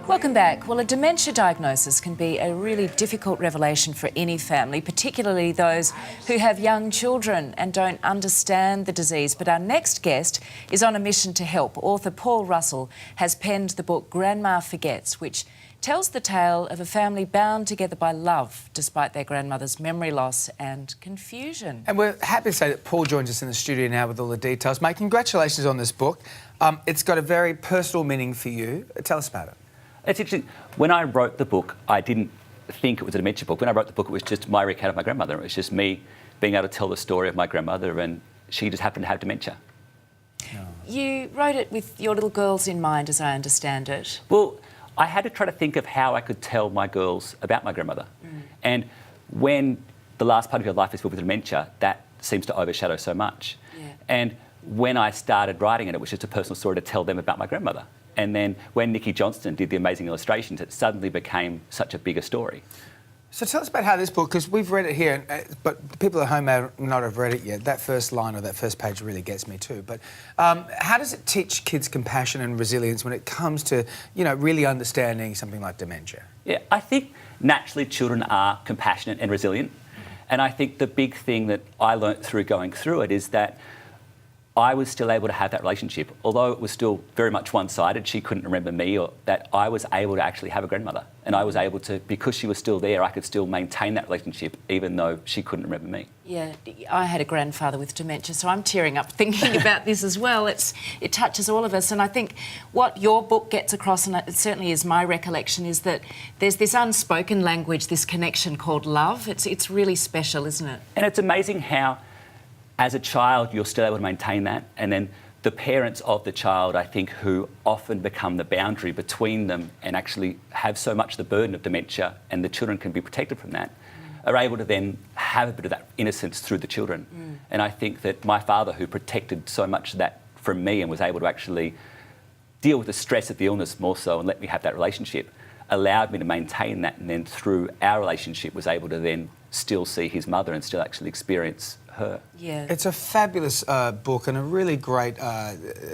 Welcome back. Well, a dementia diagnosis can be a really difficult revelation for any family, particularly those who have young children and don't understand the disease. But our next guest is on a mission to help. Author Paul Russel has penned the book Grandma Forgets, which tells the tale of a family bound together by love despite their grandmother's memory loss and confusion. And we're happy to say that Paul joins us in the studio now with all the details. Mate, congratulations on this book. It's got a very personal meaning for you. Tell us about it. It's interesting. When I wrote the book, I didn't think it was a dementia book. When I wrote the book, it was just my recount of my grandmother. It was just me being able to tell the story of my grandmother, and she just happened to have dementia. Oh. You wrote it with your little girls in mind, as I understand it. Well, I had to try to think of how I could tell my girls about my grandmother. And when the last part of your life is filled with dementia, that seems to overshadow so much. Yeah. And when I started writing it was just a personal story to tell them about my grandmother. And then when Nikki Johnston did the amazing illustrations, it suddenly became such a bigger story. So tell us about how this book, because we've read it here, but people at home may not have read it yet. That first line or that first page really gets me too. But how does it teach kids compassion and resilience when it comes to, you know, really understanding something like dementia? Yeah, I think naturally children are compassionate and resilient. And I think the big thing that I learnt through going through it is that I was still able to have that relationship. Although it was still very much one-sided, she couldn't remember me, or that I was able to actually have a grandmother. And I was able to, because she was still there, I could still maintain that relationship even though she couldn't remember me. Yeah, I had a grandfather with dementia, so I'm tearing up thinking about this as well. It touches all of us, and I think what your book gets across, and it certainly is my recollection, is that there's this unspoken language, this connection called love. It's really special, isn't it? And it's amazing how as a child, you're still able to maintain that. And then the parents of the child, I think, who often become the boundary between them and actually have so much the burden of dementia, and the children can be protected from that, are able to then have a bit of that innocence through the children. And I think that my father, who protected so much of that from me and was able to actually deal with the stress of the illness more so and let me have that relationship, allowed me to maintain that, and then through our relationship was able to then still see his mother and still actually experience her. Yeah. It's a fabulous book and a really great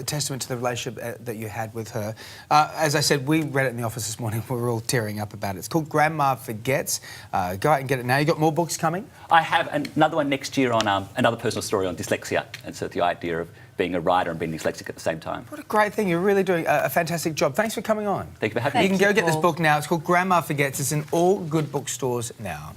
testament to the relationship that you had with her. As I said, we read it in the office this morning. We were all tearing up about it. It's called Grandma Forgets. Go out and get it now. You got more books coming? I have another one next year on another personal story on dyslexia, and so the idea of being a writer and being dyslexic at the same time. What a great thing. You're really doing a fantastic job. Thanks for coming on. Thank you for having me. You can go get this book now. It's called Grandma Forgets. It's in all good bookstores now.